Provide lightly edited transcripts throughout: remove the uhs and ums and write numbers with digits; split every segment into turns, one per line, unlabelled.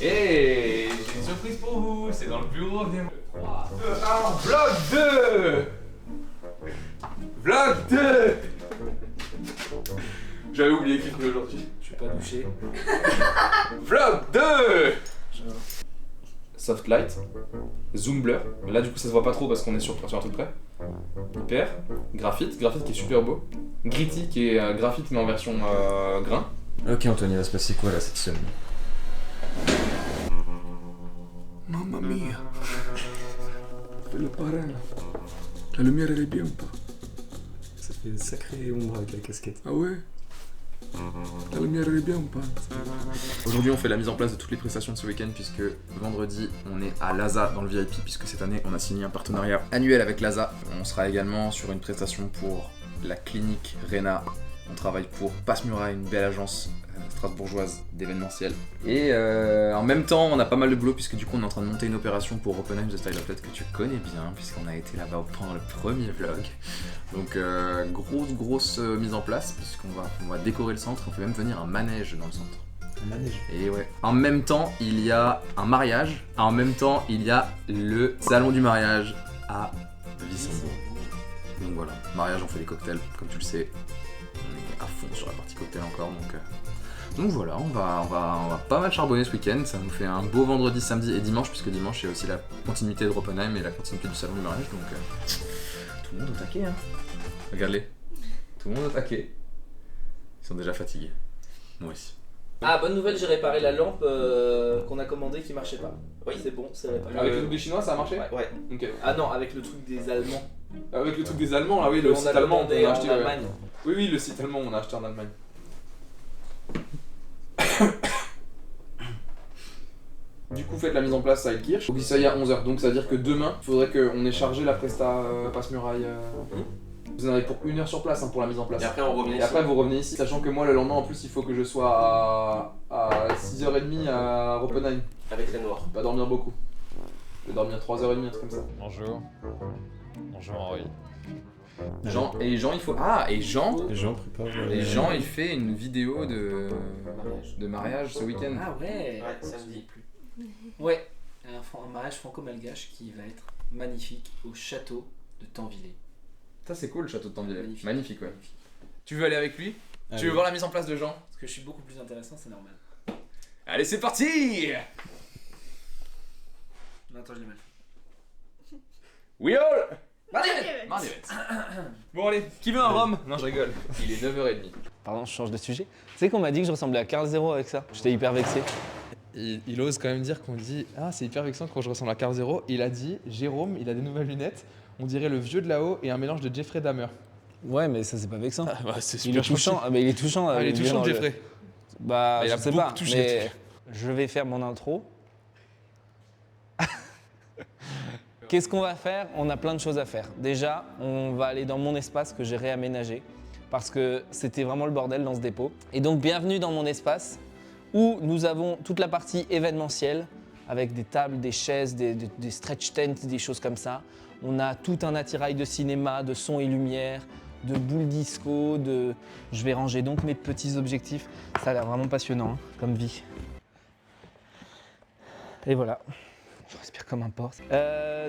Et j'ai une surprise pour vous, c'est dans le bureau, venez. 3, 2, 1, vlog 2. Vlog 2. J'avais oublié qu'il venait aujourd'hui.
Je suis pas douché.
Vlog 2. Soft light, zoom blur, mais là du coup ça se voit pas trop parce qu'on est sur un truc près. Hyper, graphite qui est super beau. Gritty qui est graphite mais en version grain.
Ok Anthony, il va se passer quoi là cette semaine?
Mamma mia. Fais le parrain là. La lumière elle est bien ou pas?
Ça fait une sacrée ombre avec la casquette.
Ah ouais? La lumière elle est bien ou pas?
Aujourd'hui on fait la mise en place de toutes les prestations de ce week-end puisque vendredi on est à Laza dans le VIP puisque cette année on a signé un partenariat annuel avec Laza. On sera également sur une prestation pour la clinique Rena. On travaille pour Passe-Muraille, une belle agence strasbourgeoise d'événementiel. Et en même temps, on a pas mal de boulot puisque du coup on est en train de monter une opération pour Oppenheim The Style Outlet que tu connais bien puisqu'on a été là-bas pendant le premier vlog. Donc grosse mise en place puisqu'on va décorer le centre, on fait même venir un manège dans le centre.
Un manège.
Et ouais. En même temps, il y a un mariage. En même temps, il y a le salon du mariage à Wissembourg. Donc voilà, mariage, on fait des cocktails, comme tu le sais. On est à fond sur la partie cocktail encore, donc voilà, on va pas mal charbonner ce week-end. Ça nous fait un beau vendredi, samedi et dimanche, puisque dimanche il y a aussi la continuité de Oppenheim et la continuité du salon du mariage, donc tout le monde au taquet, hein. Regarde-les, tout le monde au taquet. Ils sont déjà fatigués, moi aussi.
Ah, bonne nouvelle, j'ai réparé la lampe qu'on a commandée qui marchait pas. Oui, c'est bon, c'est réparé.
Avec le truc des Chinois, ça a marché?
Ouais.
Ok.
Ah non, avec le truc des Allemands.
Avec le truc des Allemands, là oui, le
On
site
a
allemand, on
commandé
a
en
acheté.
Allemagne.
Oui, le site allemand, on a acheté en Allemagne. Du coup, faites la mise en place à Elkirch. Faut que ça y est à 11h, donc ça veut dire que demain, il faudrait qu'on ait chargé la presta Passe-Muraille. Vous en avez pour 1 heure sur place hein, pour la mise en place.
Et après on revient
Et
ici.
après vous revenez ici, sachant que moi le lendemain en plus il faut que je sois à 6h30 à Oppenheim.
Avec les noirs.
Pas dormir beaucoup. Je vais dormir 3h30, un truc comme ça.
Bonjour. Bonjour Henri.
Jean, et Jean il faut. Ah, et Jean
Les gens préparent.
Et Jean il fait une vidéo
Mariage.
de mariage ce week-end.
Ah ouais.
Ouais, samedi.
Ouais, un mariage franco-malgache qui va être magnifique au château de Tanvillers.
Ça c'est cool le château de Tanvillers.
Magnifique.
Magnifique ouais. Tu veux aller avec lui?
Ah
Tu veux
oui.
voir la mise en place de Jean?
Parce que je suis beaucoup plus intéressant, c'est normal.
Allez c'est parti!
Non, attends, je l'ai mal fait.
We all!
Marionette.
Marionette. Bon allez, qui veut un rhum? Non je rigole. Il est 9h30.
Pardon, je change de sujet. Tu sais qu'on m'a dit que je ressemblais à Carl Zero avec ça. J'étais hyper vexé.
Il ose quand même dire qu'on dit « Ah, c'est hyper vexant quand je ressemble à Carl Zero ». Il a dit « Jérôme, il a des nouvelles lunettes. On dirait le vieux de là-haut et un mélange de Jeffrey Dahmer.
Ouais, mais ça c'est pas vexant.
C'est
Il est touchant. Ah, mais il est touchant.
Ah, il est
le vieux
touchant
dans le-
Jeffrey.
Bah,
Il
je
a
sais
beaucoup
pas.
touché,
Mais je vais faire mon intro. Qu'est-ce qu'on va faire? On a plein de choses à faire. Déjà, on va aller dans mon espace que j'ai réaménagé parce que c'était vraiment le bordel dans ce dépôt. Et donc, bienvenue dans mon espace où nous avons toute la partie événementielle avec des tables, des chaises, des stretch tents, des choses comme ça. On a tout un attirail de cinéma, de son et lumière, de boules disco, de... Je vais ranger donc mes petits objectifs. Ça a l'air vraiment passionnant hein, comme vie. Et voilà. Je respire comme un porc.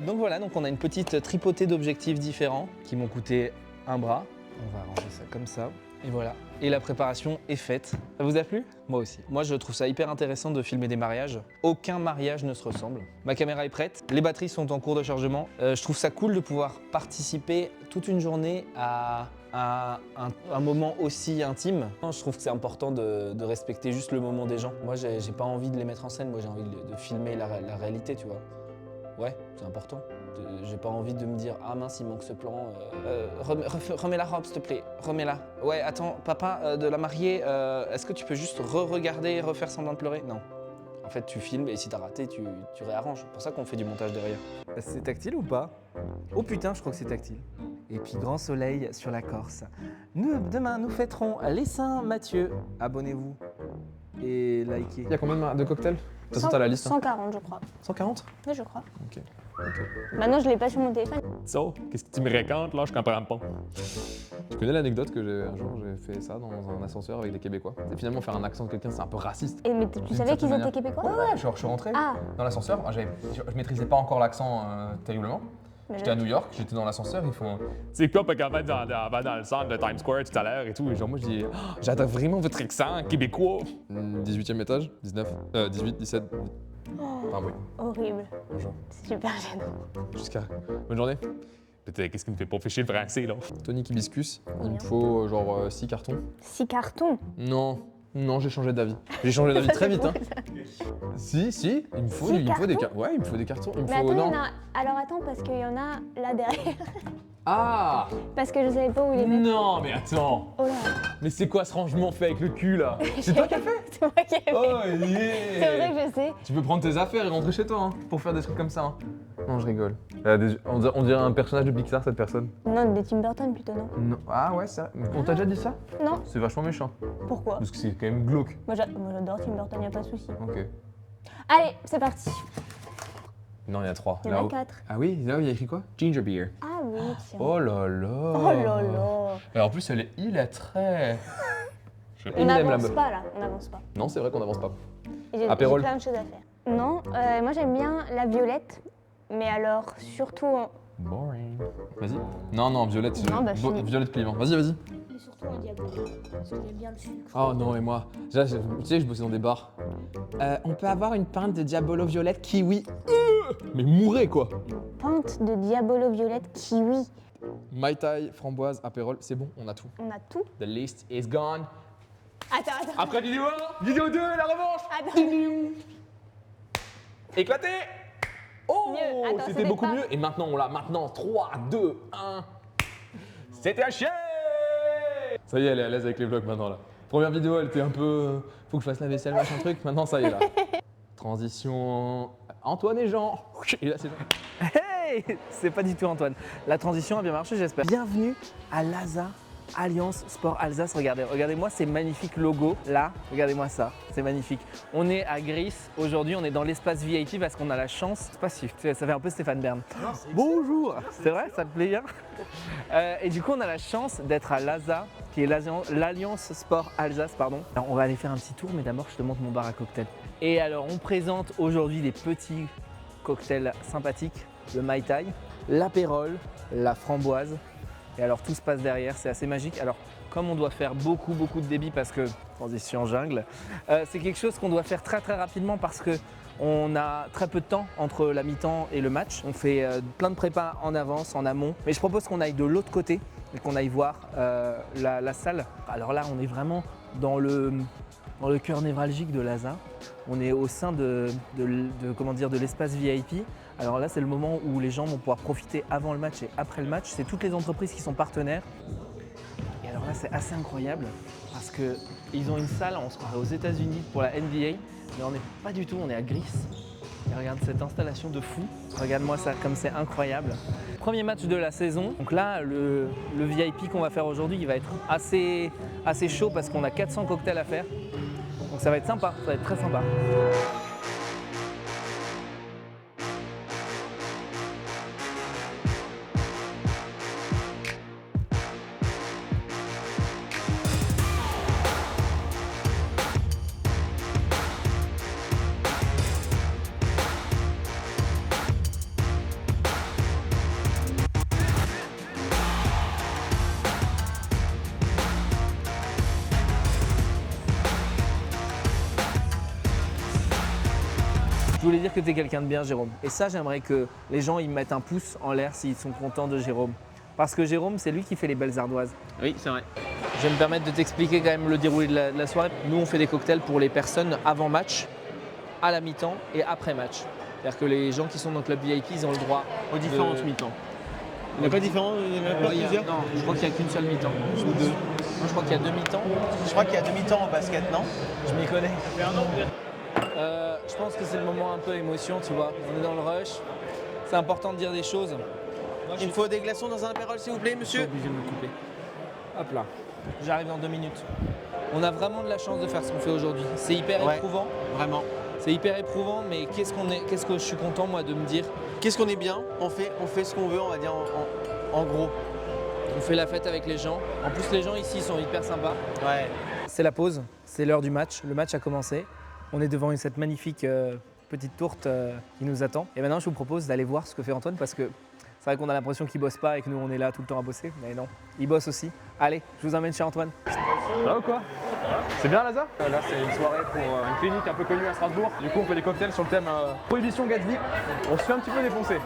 Donc voilà, donc on a une petite tripotée d'objectifs différents qui m'ont coûté un bras. On va ranger ça comme ça. Et voilà. Et la préparation est faite. Ça vous a plu? Moi aussi. Moi, je trouve ça hyper intéressant de filmer des mariages. Aucun mariage ne se ressemble. Ma caméra est prête. Les batteries sont en cours de chargement. Je trouve ça cool de pouvoir participer toute une journée à un moment aussi intime. Je trouve que c'est important de respecter juste le moment des gens. Moi, j'ai pas envie de les mettre en scène. Moi, j'ai envie de filmer la réalité, tu vois. Ouais, c'est important. J'ai pas envie de me dire « Ah mince, il manque ce plan. Remets la robe, s'il te plaît. Remets-la. Ouais, attends, papa de la mariée, est-ce que tu peux juste re-regarder et refaire semblant de pleurer ?» Non. En fait, tu filmes et si t'as raté, tu réarranges. C'est pour ça qu'on fait du montage derrière. C'est tactile ou pas? Oh putain, je crois que c'est tactile. Et puis, grand soleil sur la Corse. Demain, nous fêterons les Saints Mathieu. Abonnez-vous. et liker.
Il y a combien de cocktails? De toute façon, t'as la liste. Hein.
140, je crois.
140?
Oui, je crois.
Ok.
Maintenant, je l'ai pas sur mon téléphone.
So, qu'est-ce que tu me racontes là? Je comprends pas.
Tu connais l'anecdote que un jour j'ai fait ça dans un ascenseur avec des Québécois? Et finalement, faire un accent de quelqu'un, c'est un peu raciste.
Et mais tu savais
certaine
qu'ils
manière.
étaient québécois?
Ouais, je suis rentré
Ah,
dans l'ascenseur. Je maîtrisais pas encore l'accent terriblement.
mais
J'étais à New York, j'étais dans l'ascenseur, ils font.
C'est quoi, pas quand même dans le centre de Times Square tout à l'heure et tout. Et genre, moi, je dis, oh, j'adore vraiment votre accent québécois.
18e étage, 19, 18, 17. Enfin, oui.
horrible.
Bonjour.
C'est super gênant.
Jusqu'à. Bonne journée.
Peut-être, qu'est-ce qui me fait pas ficher le français là?
Tonic Hibiscus, il me
Combien
faut genre 6 cartons.
6 cartons.
Non, j'ai changé d'avis. J'ai changé d'avis très vite, hein. Si, il me faut,
Six
il me faut des
cartons
cartons. Ouais, il me faut des cartons. Il me
Mais
faut.
attends,
Non.
il y en a... Alors attends, parce qu'il y en a là derrière.
Ah
Parce que je savais pas où les mettre.
Non, mais attends!
Oh là.
Mais c'est quoi ce rangement fait avec le cul là?
C'est toi qui as fait?
C'est moi qui ai fait.
Oh
C'est vrai
yeah
que je sais.
Tu peux prendre tes affaires et rentrer chez toi, hein, pour faire des trucs comme ça. Hein. Non, je rigole. On dirait un personnage de Pixar, cette personne.
Non, des Tim Burton plutôt, non?
Non. Ah ouais, ça. On t'a déjà dit ça?
Non.
C'est vachement méchant.
Pourquoi?
Parce que c'est quand même glauque.
Moi j'adore Tim Burton, y a pas de souci.
Ok.
Allez, c'est parti.
Non, il y a 3.
Il y en a 4.
Ah oui, là il y a écrit quoi? Ginger beer.
Ah oui, tiens.
Oh là là.
Oh là là.
Et en plus, elle est illettrée.
On n'avance pas là, on n'avance pas.
Non, c'est vrai qu'on n'avance pas.
Et J'ai
Apérol.
plein de choses à faire. Non, moi j'aime bien la violette, mais alors surtout en...
Boring. Vas-y. Non, violette.
Non, bah, fini.
Violette clivant. Vas-y.
Mais surtout en diabolo, parce que j'aime bien le sucre.
Oh non, et moi. Déjà, tu sais, je bossais dans des bars. On peut avoir une pinte de Diabolo violette kiwi. Mais mourrez quoi.
Pinte de diabolo violette kiwi.
Mai Tai, framboise, apérole, c'est bon, on a tout.
On a tout.
The list is gone.
Attends.
Après vidéo 1, vidéo 2, la revanche.
Attends.
Éclaté. Oh,
Mieux. Attends,
c'était
c'était
beaucoup
pas-
mieux. Et maintenant, on l'a. Maintenant, 3, 2, 1. C'était à chier. Ça y est, elle est à l'aise avec les vlogs maintenant là. Première vidéo, elle était un peu. Faut que je fasse la vaisselle, machin truc. Maintenant, ça y est là. Transition. Antoine et Jean. Et là, c'est Jean.
Hey, c'est pas du tout Antoine. La transition a bien marché, j'espère. Bienvenue à l'ASA, Alliance Sport Alsace. Regardez-moi ces magnifiques logos là. Regardez-moi ça, c'est magnifique. On est à Gris. Aujourd'hui, on est dans l'espace VIP parce qu'on a la chance. C'est pas si, ça fait un peu Stéphane Bern. Bonjour. C'est vrai, ça te plaît bien. Et du coup, on a la chance d'être à l'ASA, qui est l'Alliance Sport Alsace, pardon. Alors, on va aller faire un petit tour, mais d'abord, je te montre mon bar à cocktails. Et alors, on présente aujourd'hui des petits cocktails sympathiques, le Mai Tai, l'apérole, la framboise. Et alors tout se passe derrière, c'est assez magique. Alors comme on doit faire beaucoup de débit parce que, transition jungle, c'est quelque chose qu'on doit faire très rapidement parce que on a très peu de temps entre la mi-temps et le match. On fait plein de prépa en avance, en amont. Mais je propose qu'on aille de l'autre côté et qu'on aille voir la salle. Alors là, on est vraiment dans le cœur névralgique de l'ASA. On est au sein de l'espace VIP. Alors là, c'est le moment où les gens vont pouvoir profiter avant le match et après le match. C'est toutes les entreprises qui sont partenaires. Et alors là, c'est assez incroyable parce qu'ils ont une salle, on se croirait aux États-Unis pour la NBA, mais on n'est pas du tout, on est à Gris. Et regarde cette installation de fou. Regarde-moi ça, comme c'est incroyable. Premier match de la saison. Donc là, le VIP qu'on va faire aujourd'hui, il va être assez chaud parce qu'on a 400 cocktails à faire. Donc ça va être sympa, ça va être très sympa. Je voulais dire que tu es quelqu'un de bien, Jérôme. Et ça, j'aimerais que les gens ils mettent un pouce en l'air s'ils sont contents de Jérôme. Parce que Jérôme, c'est lui qui fait les belles ardoises.
Oui, c'est vrai.
Je vais me permettre de t'expliquer quand même le déroulé de la soirée. Nous, on fait des cocktails pour les personnes avant match, à la mi-temps et après match. C'est-à-dire que les gens qui sont dans le club VIP, ils ont le droit
Aux différentes
de-
mi-temps. Il n'y a pas différent, il n'y en a pas plusieurs.
Non, je crois qu'il n'y a qu'une seule mi-temps. Ou deux. Non, je crois qu'il y a deux mi-temps.
Je crois qu'il y a demi-temps au basket, non? Je m'y connais.
Je pense que c'est le moment un peu émotion, tu vois. On est dans le rush. C'est important de dire des choses.
Il me faut des glaçons dans un apérole, s'il vous plaît,
Je suis
monsieur.
obligé de me couper. Hop là. J'arrive dans 2 minutes. On a vraiment de la chance de faire ce qu'on fait aujourd'hui. C'est hyper
Ouais.
éprouvant.
Vraiment.
C'est hyper éprouvant, mais qu'est-ce que je suis content moi de me dire.
Qu'est-ce qu'on est bien, on fait ce qu'on veut, on va dire en gros.
On fait la fête avec les gens. En plus, les gens ici sont hyper sympas.
Ouais.
C'est la pause, c'est l'heure du match. Le match a commencé. On est devant cette magnifique petite tourte qui nous attend. Et maintenant, je vous propose d'aller voir ce que fait Antoine parce que c'est vrai qu'on a l'impression qu'il bosse pas et que nous, on est là tout le temps à bosser. Mais non, il bosse aussi. Allez, je vous emmène chez Antoine.
Ça va ou quoi? C'est bien, Laza? Là, c'est une soirée pour une clinique un peu connue à Strasbourg. Du coup, on fait des cocktails sur le thème Prohibition Gatsby. On se fait un petit peu défoncer.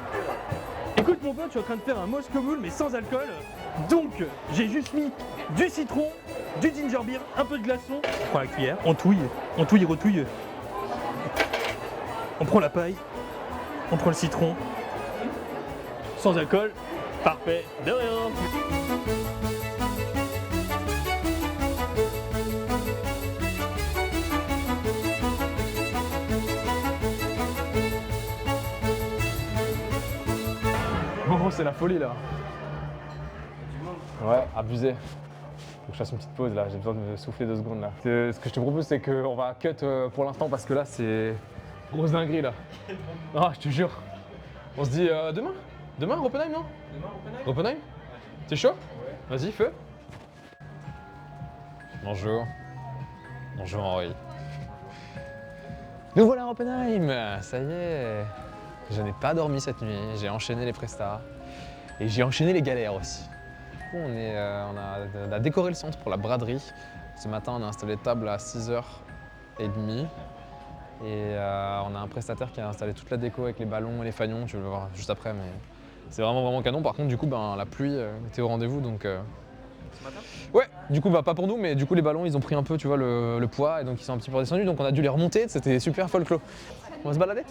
Écoute mon pote, je suis en train de faire un Moscow Mule mais sans alcool. Donc j'ai juste mis du citron, du ginger beer, un peu de glaçon. On prend la cuillère, on touille et retouille. On prend la paille, on prend le citron. Sans alcool, parfait, de rien.
Oh, c'est la folie là. Ouais, abusé. Faut que je fasse une petite pause là, j'ai besoin de me souffler 2 secondes là. Ce que je te propose, c'est qu'on va cut pour l'instant parce que là, c'est grosse dinguerie là. Ah, je te jure. On se dit demain? Demain, Oppenheim, non? Demain, Oppenheim? T'es chaud? Ouais. Vas-y, feu. Bonjour. Bonjour Henri. Nous voilà à Oppenheim, ça y est. Je n'ai pas dormi cette nuit, j'ai enchaîné les prestats et j'ai enchaîné les galères aussi. Du coup, on a décoré le centre pour la braderie. Ce matin, on a installé table à 6h30 et on a un prestataire qui a installé toute la déco avec les ballons et les fanions, tu vas le voir juste après, mais c'est vraiment canon. Par contre, du coup, la pluie était au rendez-vous, donc... Ce matin? Ouais, du coup, pas pour nous, mais du coup, les ballons, ils ont pris un peu, tu vois, le poids, et donc ils sont un petit peu redescendus, donc on a dû les remonter, c'était super folklore. On va se balader?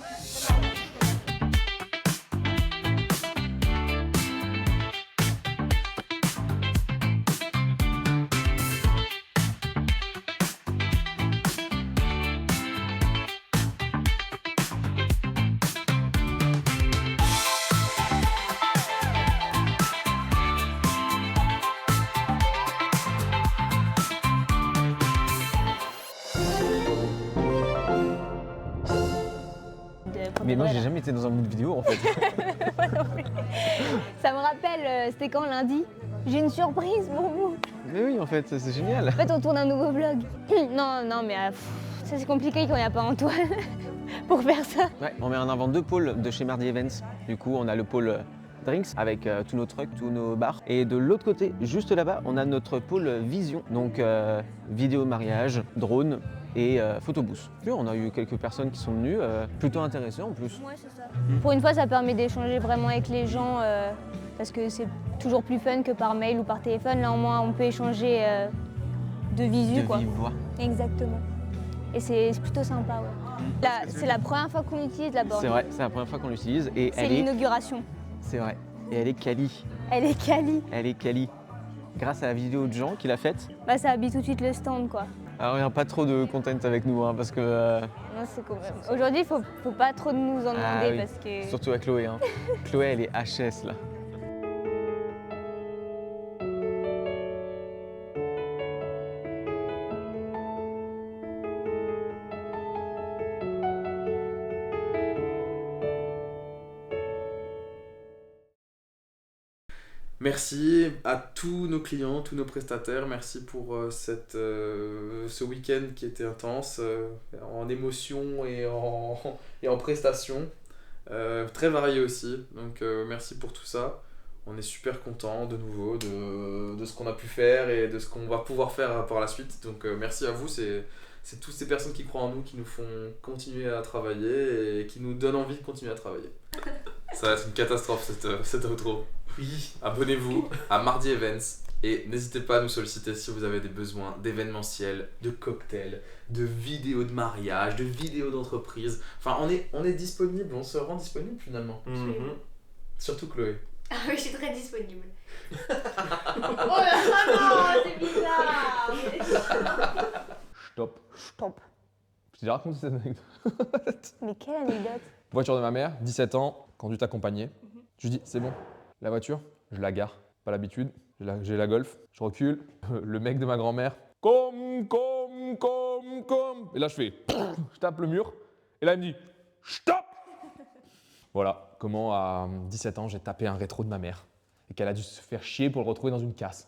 Mais moi, j'ai jamais été dans un mood vidéo en fait.
Ça me rappelle, c'était quand lundi? J'ai une surprise pour vous.
Mais oui, en fait, c'est génial.
En fait, on tourne un nouveau vlog. Non, mais ça c'est compliqué quand il n'y a pas Antoine pour faire ça.
Ouais, on met en avant 2 pôles de chez Mardi Events. Du coup, on a le pôle drinks avec tous nos trucks, tous nos bars. Et de l'autre côté, juste là-bas, on a notre pôle vision. Donc vidéo mariage, drone et photobooth. On a eu quelques personnes qui sont venues, plutôt intéressées en plus.
Ouais, c'est ça. Pour une fois, ça permet d'échanger vraiment avec les gens parce que c'est toujours plus fun que par mail ou par téléphone. Là, au moins, on peut échanger de visu, quoi.
De vive voix.
Exactement. Et c'est plutôt sympa, ouais. C'est la première fois qu'on utilise la borne.
C'est vrai, c'est la première fois qu'on l'utilise et
C'est l'inauguration.
C'est vrai. Et elle est quali.
Elle est quali.
Elle est quali. Grâce à la vidéo de Jean qui l'a faite.
Bah, ça habille tout de suite le stand, quoi.
Alors, il n'y a pas trop de content avec nous, hein, parce que...
Non, c'est quand même... Aujourd'hui, faut pas trop nous en demander
oui.
parce que...
Surtout à Chloé. Hein. Chloé, elle est HS là.
Merci à tous nos clients, tous nos prestataires. Merci pour ce week-end qui était intense en émotion et en prestations. Très varié aussi. Donc merci pour tout ça. On est super contents de nouveau de ce qu'on a pu faire et de ce qu'on va pouvoir faire par la suite. Donc merci à vous. C'est toutes ces personnes qui croient en nous, qui nous font continuer à travailler et qui nous donnent envie de continuer à travailler. Ça va être une catastrophe cette outro. Oui. Abonnez-vous à Mardi Events et n'hésitez pas à nous solliciter si vous avez des besoins d'événementiel, de cocktails, de vidéos de mariage, de vidéos d'entreprise. Enfin, on est disponible, on se rend disponible finalement. Surtout Chloé.
Ah oui, je suis très disponible. Oh là non, c'est bizarre.
Stop.
Stop.
Je t'ai déjà raconté cette anecdote.
Mais quelle anecdote.
Voiture de ma mère, 17 ans, conduite accompagnée. Je lui dis, c'est bon, la voiture, je la gare. Pas l'habitude, j'ai la Golf, je recule. Le mec de ma grand-mère, comme
comme. Et là, je fais. Je tape le mur. Et là, elle me dit stop. Voilà comment à 17 ans, j'ai tapé un rétro de ma mère. Et qu'elle a dû se faire chier pour le retrouver dans une casse.